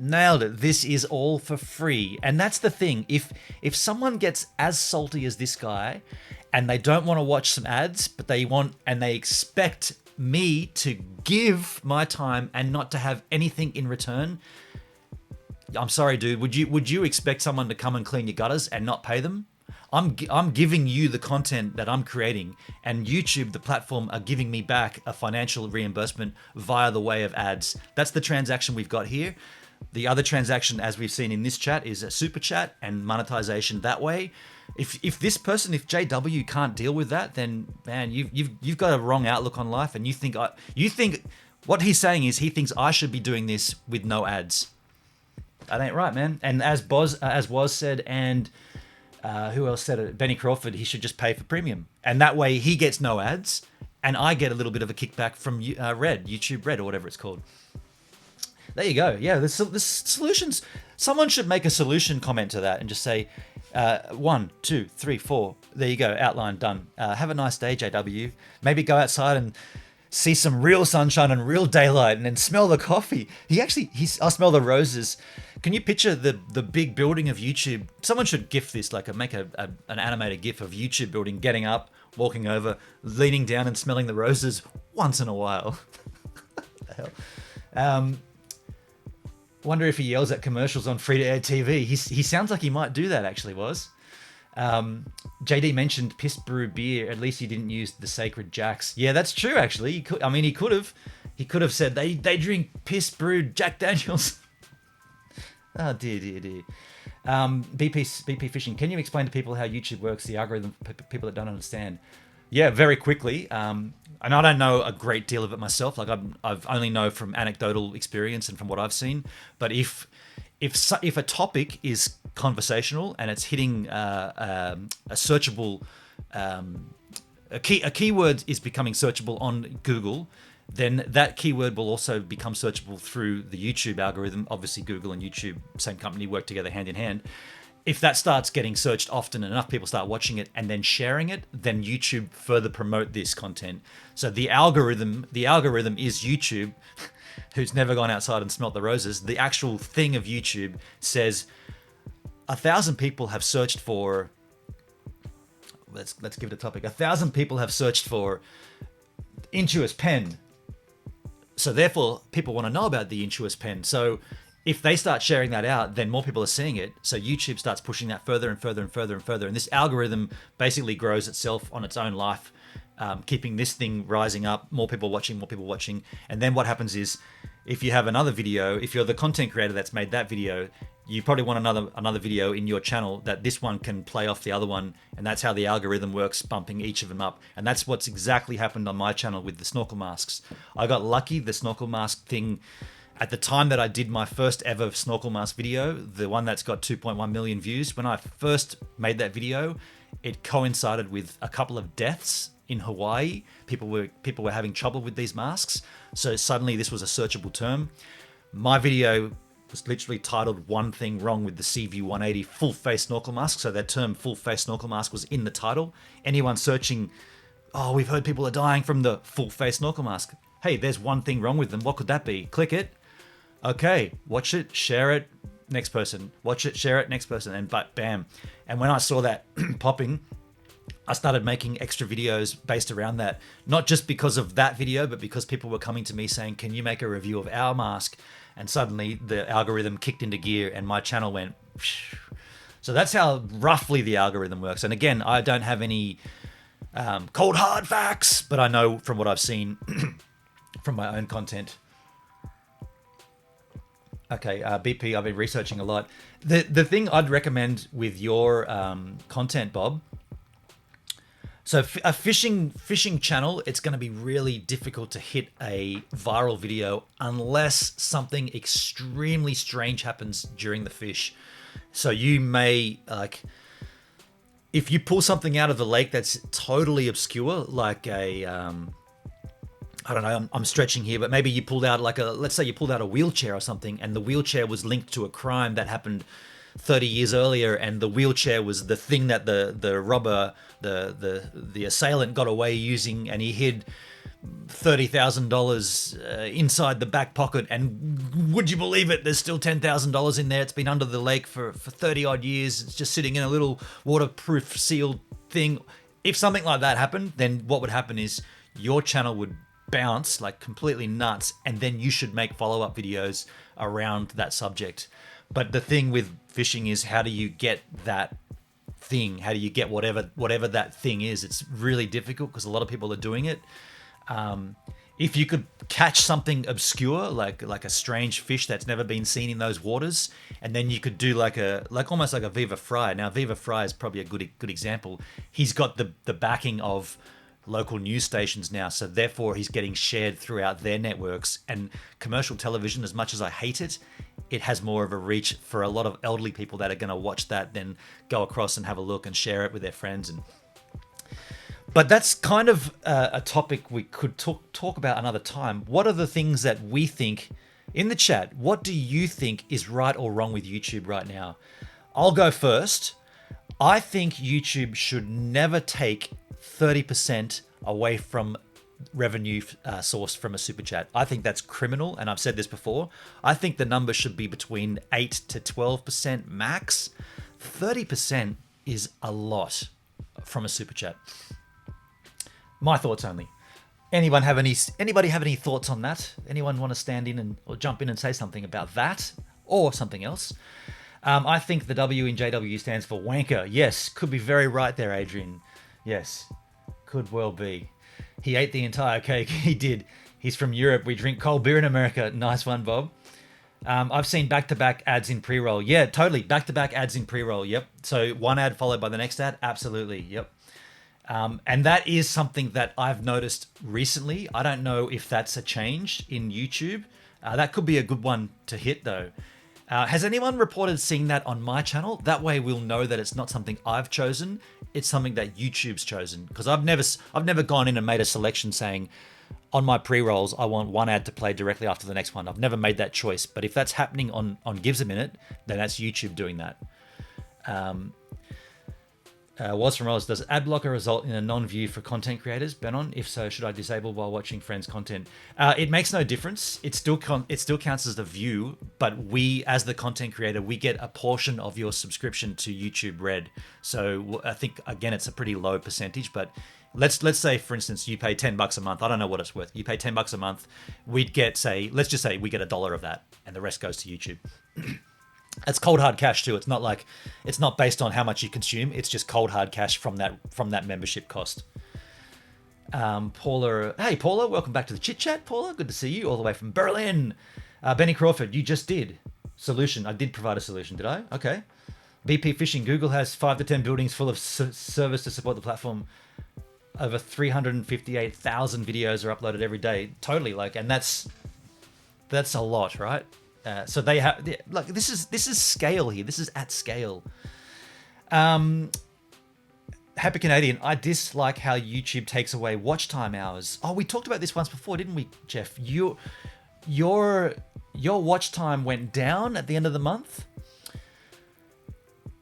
This is all for free. And that's the thing. If someone gets as salty as this guy, and they don't want to watch some ads, but they expect me to give my time and not to have anything in return, I'm sorry, dude. Would you expect someone to come and clean your gutters and not pay them? I'm giving you the content that I'm creating, and YouTube, the platform, are giving me back a financial reimbursement via the way of ads. That's the transaction we've got here. The other transaction, as we've seen in this chat, is a super chat and monetization that way. If this person, if JW can't deal with that, then man, you've got a wrong outlook on life, and you think what he's saying is he thinks I should be doing this with no ads. That ain't right, man. And as was said, and who else said it? Benny Crawford, he should just pay for premium. And that way he gets no ads, and I get a little bit of a kickback from YouTube Red, or whatever it's called. There you go. Yeah, there's solutions. Someone should make a solution comment to that and just say, 1, 2, 3, 4. There you go. Outline done. Have a nice day, JW. Maybe go outside and see some real sunshine and real daylight, and then smell the coffee. I smell the roses. Can you picture the big building of YouTube? Someone should GIF this, like make an animated GIF of YouTube building, getting up, walking over, leaning down and smelling the roses once in a while. What the hell? Wonder if he yells at commercials on free-to-air TV. He sounds like he might do that, actually, was. JD mentioned piss brew beer. At least he didn't use the sacred Jacks. Yeah, that's true, actually. He could have. He could have said they drink piss brewed Jack Daniels. Oh, dear. BP Fishing. Can you explain to people how YouTube works, the algorithm, for people that don't understand? Yeah, very quickly. And I don't know a great deal of it myself. Like I've only know from anecdotal experience and from what I've seen. But if a topic is conversational and it's hitting a searchable, a keyword is becoming searchable on Google, then that keyword will also become searchable through the YouTube algorithm. Obviously, Google and YouTube, same company, work together hand in hand. If that starts getting searched often and enough people start watching it and then sharing it, then YouTube further promote this content. So the algorithm is YouTube, who's never gone outside and smelt the roses. The actual thing of YouTube says 1,000 people have searched for. Let's give it a topic. 1,000 people have searched for Intuos pen. So therefore, people want to know about the Intuos pen. So if they start sharing that out, then more people are seeing it. So YouTube starts pushing that further and further and further and further. And this algorithm basically grows itself on its own life, keeping this thing rising up, more people watching. And then what happens is, if you have another video, if you're the content creator that's made that video, you probably want another video in your channel that this one can play off the other one. And that's how the algorithm works, bumping each of them up. And that's what's exactly happened on my channel with the snorkel masks. I got lucky. The snorkel mask thing, at the time that I did my first ever snorkel mask video, the one that's got 2.1 million views, when I first made that video, it coincided with a couple of deaths in Hawaii. People were having trouble with these masks. So suddenly this was a searchable term. My video was literally titled "One Thing Wrong with the CV180 Full Face Snorkel Mask." So that term full face snorkel mask was in the title. Anyone searching, oh, we've heard people are dying from the full face snorkel mask. Hey, there's one thing wrong with them. What could that be? Click it. Okay, watch it, share it, next person. Watch it, share it, next person, and bam. And when I saw that popping, I started making extra videos based around that. Not just because of that video, but because people were coming to me saying, can you make a review of our mask? And suddenly the algorithm kicked into gear and my channel went. Phew. So that's how roughly the algorithm works. And again, I don't have any cold hard facts, but I know from what I've seen from my own content. Okay, BP, I've been researching a lot. The thing I'd recommend with your content, Bob, so a fishing channel, it's going to be really difficult to hit a viral video unless something extremely strange happens during the fish. So you may, like, if you pull something out of the lake that's totally obscure, like a, I don't know, I'm stretching here, but maybe you pulled out let's say you pulled out a wheelchair or something, and the wheelchair was linked to a crime that happened 30 years earlier, and the wheelchair was the thing that the robber, the assailant got away using, and he hid $30,000 inside the back pocket, and would you believe it, there's still $10,000 in there. It's been under the lake for 30 odd years. It's just sitting in a little waterproof sealed thing. If something like that happened, then what would happen is your channel would bounce like completely nuts, and then you should make follow-up videos around that subject. But the thing with fishing is, how do you get that thing? How do you get whatever that thing is? It's really difficult because a lot of people are doing it. If you could catch something obscure, like a strange fish that's never been seen in those waters, and then you could do almost like a Viva Fry. Now, Viva Fry is probably a good example. He's got the backing of local news stations now, so therefore he's getting shared throughout their networks. And commercial television, as much as I hate it, it has more of a reach for a lot of elderly people that are going to watch that, then go across and have a look and share it with their friends. But that's kind of a topic we could talk about another time. What are the things that we think in the chat? What do you think is right or wrong with YouTube right now? I'll go first. I think YouTube should never take 30% away from revenue sourced from a super chat. I think that's criminal, and I've said this before. I think the number should be between 8 to 12% max. 30% is a lot from a super chat. My thoughts only. Anybody have any thoughts on that? Anyone want to stand in or jump in and say something about that or something else? I think the W in JW stands for wanker. Yes, could be very right there, Adrian. Yes, could well be. He ate the entire cake. He did. He's from Europe. We drink cold beer in America. Nice one, Bob. I've seen back-to-back ads in pre-roll. Yeah, totally. Back-to-back ads in pre-roll. Yep. So one ad followed by the next ad. Absolutely. Yep. And that is something that I've noticed recently. I don't know if that's a change in YouTube. That could be a good one to hit, though. Has anyone reported seeing that on my channel? That way we'll know that it's not something I've chosen. It's something that YouTube's chosen. Because I've never gone in and made a selection saying, on my pre-rolls, I want one ad to play directly after the next one. I've never made that choice. But if that's happening on Gives a Minute, then that's YouTube doing that. Was from Oz, does ad blocker result in a non-view for content creators? Benon, if so, should I disable while watching friends' content? It makes no difference. It still counts as a view, but we, as the content creator, we get a portion of your subscription to YouTube Red. So I think again, it's a pretty low percentage. But let's say, for instance, you pay $10 a month. I don't know what it's worth. You pay $10 a month. We'd get let's just say we get $1 of that, and the rest goes to YouTube. It's cold hard cash too. It's not based on how much you consume. It's just cold hard cash from that membership cost. Paula, hey Paula, welcome back to the chit chat. Paula, good to see you all the way from Berlin. Benny Crawford, you just did solution. I did provide a solution, did I? Okay. BP Fishing, Google has 5 to 10 buildings full of servers to support the platform. Over 358,000 videos are uploaded every day. Totally, and that's a lot, right? So they have this is scale here. This is at scale. Happy Canadian. I dislike how YouTube takes away watch time hours. Oh, we talked about this once before, didn't we, Jeff? Your watch time went down at the end of the month.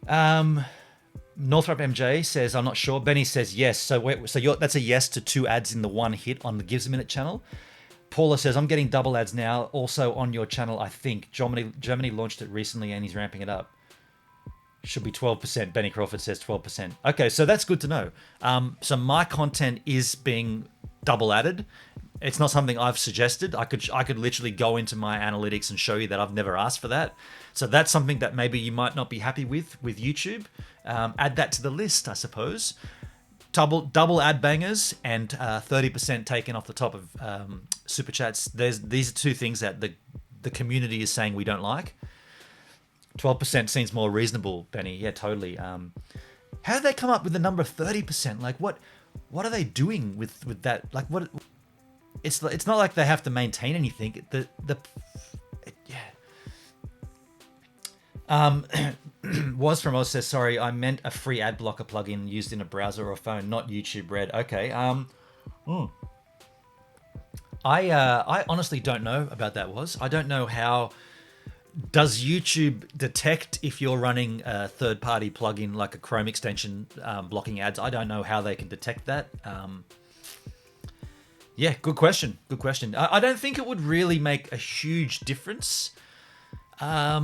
Northrop MJ says I'm not sure. Benny says yes. So that's a yes to 2 ads in the one hit on the Gives a Minute channel. Paula says, I'm getting double ads now, also on your channel, I think. Germany launched it recently and he's ramping it up. Should be 12%. Benny Crawford says 12%. Okay, so that's good to know. So my content is being double added. It's not something I've suggested. I could literally go into my analytics and show you that I've never asked for that. So that's something that maybe you might not be happy with YouTube. Add that to the list, I suppose. Double ad bangers and 30% taken off the top of super chats. These are 2 things that the community is saying we don't like. 12% seems more reasonable, Benny. Yeah, totally. How did they come up with the number 30%? What are they doing with that? What? It's not like they have to maintain anything. Was from Oz says, sorry, I meant a free ad blocker plugin used in a browser or phone, not YouTube Red. Okay. I honestly don't know about that. I don't know how. Does YouTube detect if you're running a third-party plugin like a Chrome extension blocking ads? I don't know how they can detect that. Yeah, good question. Good question. I don't think it would really make a huge difference. I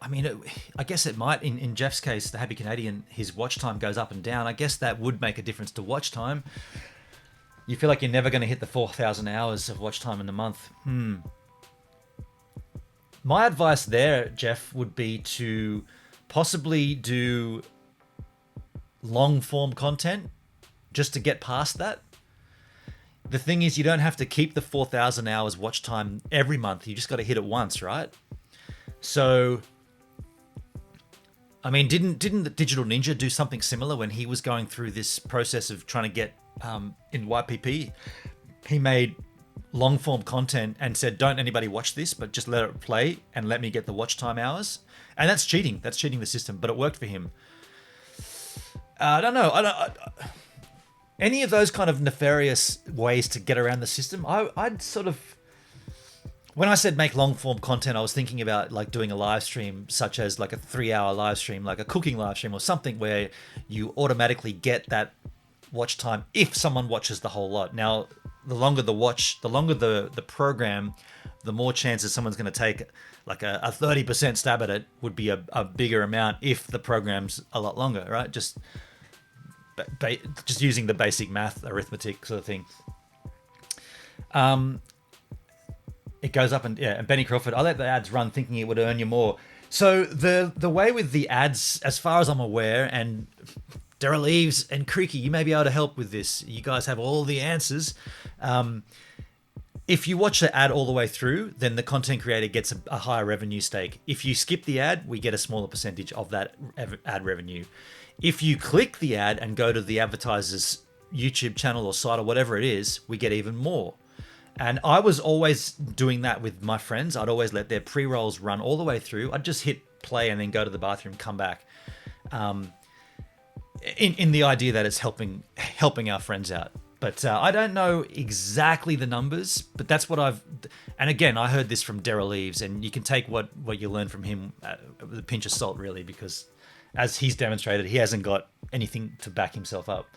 mean, I guess it might. In Jeff's case, the Happy Canadian, his watch time goes up and down. I guess that would make a difference to watch time. You feel like you're never going to hit the 4,000 hours of watch time in a month. My advice there, Jeff, would be to possibly do long-form content just to get past that. The thing is, you don't have to keep the 4,000 hours watch time every month. You just got to hit it once, right? So, I mean, didn't the Digital Ninja do something similar when he was going through this process of trying to get in YPP? He made long form content and said, don't anybody watch this, but just let it play and let me get the watch time hours. And that's cheating. That's cheating the system, but it worked for him. I don't know. any of those kind of nefarious ways to get around the system, I'd sort of when I said make long form content, I was thinking about like doing a live stream, such as like a 3-hour live stream, like a cooking live stream or something where you automatically get that watch time if someone watches the whole lot. Now, the longer the program, the more chances someone's going to take. Like a 30% stab at it would be a bigger amount if the program's a lot longer, right? Just using the basic math arithmetic sort of thing. It goes up and Benny Crawford, I let the ads run thinking it would earn you more. So the way with the ads, as far as I'm aware, and Daryl Eves and Creaky, you may be able to help with this. You guys have all the answers. If you watch the ad all the way through, then the content creator gets a higher revenue stake. If you skip the ad, we get a smaller percentage of that ad revenue. If you click the ad and go to the advertiser's YouTube channel or site or whatever it is, we get even more. And I was always doing that with my friends. I'd always let their pre-rolls run all the way through. I'd just hit play and then go to the bathroom, come back. In the idea that it's helping our friends out. But I don't know exactly the numbers, but that's what I've... And again, I heard this from Daryl Eves, and you can take what you learn from him with a pinch of salt, really, because as he's demonstrated, he hasn't got anything to back himself up.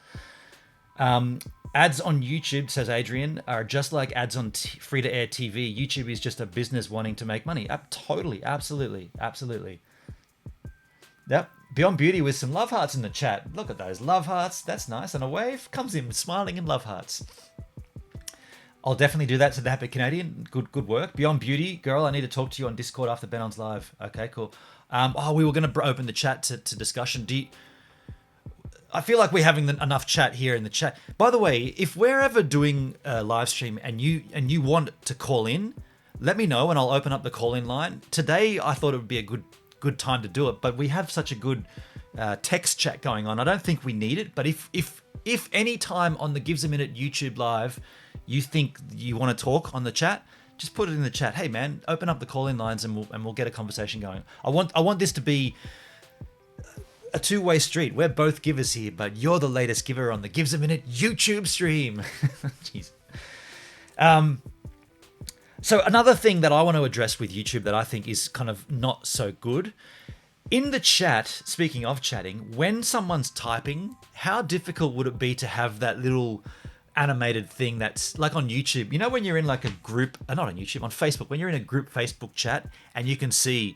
Ads on YouTube, says Adrian, are just like ads on free-to-air TV. YouTube is just a business wanting to make money. Totally, absolutely. Yep. Beyond Beauty with some love hearts in the chat. Look at those love hearts. That's nice. And a wave comes in smiling and love hearts. I'll definitely do that to the Happy Canadian. Good work. Beyond Beauty, girl, I need to talk to you on Discord after Benon's live. Okay, cool. We were going to open the chat to discussion. I feel like we're having enough chat here in the chat. By the way, if we're ever doing a live stream and you want to call in, let me know and I'll open up the call-in line. Today, I thought it would be a good time to do it, but we have such a good text chat going on. I don't think we need it, but if any time on the Gives a Minute YouTube live you think you want to talk on the chat, just put it in the chat. Hey man, open up the call-in lines and we'll get a conversation going. I want this to be a two-way street. We're both givers here, but you're the latest giver on the Gives a Minute YouTube stream. Jeez. So another thing that I want to address with YouTube that I think is kind of not so good, in the chat, speaking of chatting, when someone's typing, how difficult would it be to have that little animated thing that's like on YouTube? You know when you're in like a group, not on YouTube, on Facebook, when you're in a group Facebook chat and you can see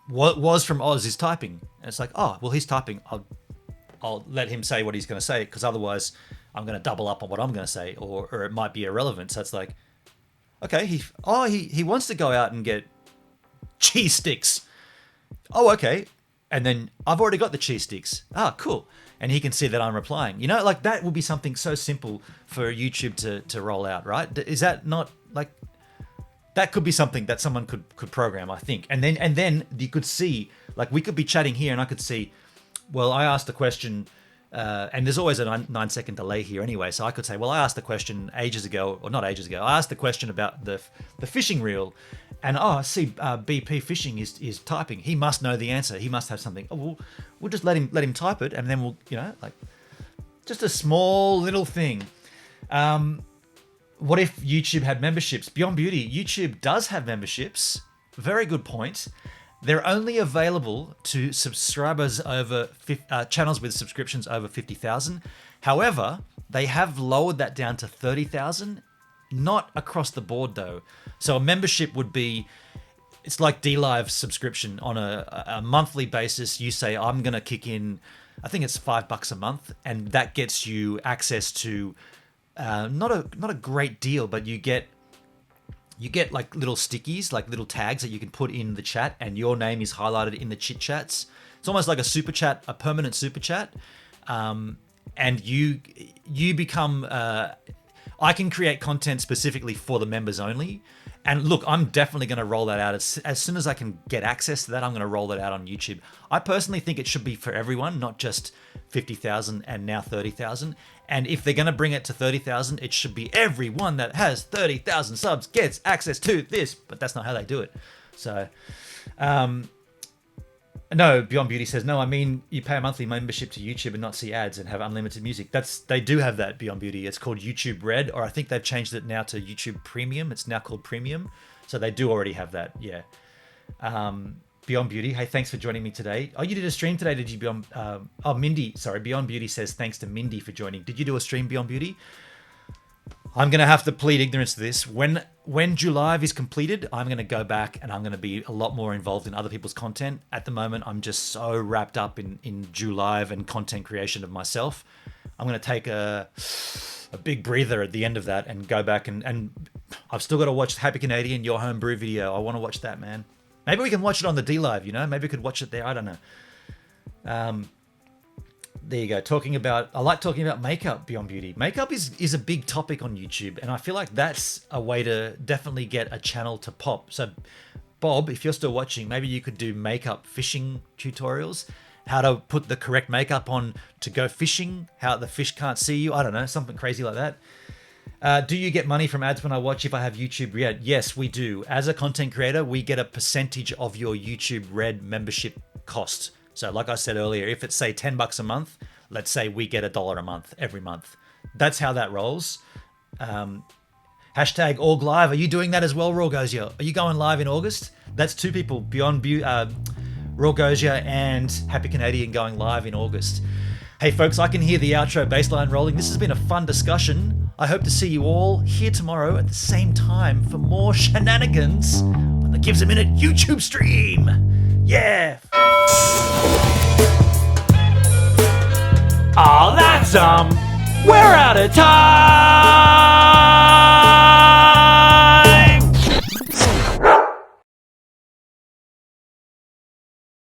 what was from Oz is typing. And it's like, oh, well, he's typing. I'll let him say what he's going to say because otherwise I'm going to double up on what I'm going to say, or it might be irrelevant. So it's like, okay, he wants to go out and get cheese sticks. Oh, okay. And then I've already got the cheese sticks. Ah, cool. And he can see that I'm replying. You know, like that would be something so simple for YouTube to roll out, right? Is that not like... That could be something that someone could program, I think. And then you could see, like we could be chatting here and I could see, well, I asked a question, and there's always a 9-second delay here anyway. So I could say, well, I asked the question ages ago, or not ages ago. I asked the question about the fishing reel, and I see BP Fishing is typing. He must know the answer. He must have something. Oh, we'll just let him type it, and then we'll, like, just a small little thing. What if YouTube had memberships? Beyond Beauty, YouTube does have memberships. Very good point. They're only available to subscribers over channels with subscriptions over 50,000. However, they have lowered that down to 30,000. Not across the board though. So a membership would be, it's like DLive subscription on a monthly basis. You say, I'm going to kick in, I think it's $5 a month, and that gets you access to not a great deal, but you get like little stickies, like little tags that you can put in the chat, and your name is highlighted in the chit chats. It's almost like a super chat, a permanent super chat, and you become. I can create content specifically for the members only. And look, I'm definitely going to roll that out as soon as I can get access to that. I'm going to roll that out on YouTube. I personally think it should be for everyone, not just 50,000 and now 30,000. And if they're going to bring it to 30,000, it should be everyone that has 30,000 subs gets access to this. But that's not how they do it. So, No, Beyond Beauty says, no, I mean, you pay a monthly membership to YouTube and not see ads and have unlimited music. They do have that, Beyond Beauty. It's called YouTube Red, or I think they've changed it now to YouTube Premium. It's now called Premium. So they do already have that, yeah. Beyond Beauty, hey, thanks for joining me today. Oh, you did a stream today, did you, Beyond? Mindy, sorry, Beyond Beauty says thanks to Mindy for joining. Did you do a stream, Beyond Beauty? I'm going to have to plead ignorance to this. When Julive is completed, I'm going to go back and I'm going to be a lot more involved in other people's content. At the moment, I'm just so wrapped up in Julive and content creation of myself. I'm going to take a big breather at the end of that and go back and I've still got to watch Happy Canadian, Your Home Brew video. I want to watch that, man. Maybe we can watch it on the D-Live, you know? Maybe we could watch it there. I don't know. There you go. I like talking about makeup, Beyond Beauty. Makeup is a big topic on YouTube, and I feel like that's a way to definitely get a channel to pop. So, Bob, if you're still watching, maybe you could do makeup fishing tutorials, how to put the correct makeup on to go fishing, how the fish can't see you. I don't know, something crazy like that. Do you get money from ads when I watch if I have YouTube Red? Yes, we do. As a content creator, we get a percentage of your YouTube Red membership cost. So like I said earlier, if it's say $10 a month, let's say we get $1 a month every month. That's how that rolls. Hashtag Org Live. Are you doing that as well, Rawgosia? Are you going live in August? That's two people, Beyond Rawgosia and Happy Canadian going live in August. Hey folks, I can hear the outro bassline rolling. This has been a fun discussion. I hope to see you all here tomorrow at the same time for more shenanigans on the Gives a Minute YouTube stream. Yeah. Oh, that's we're out of time.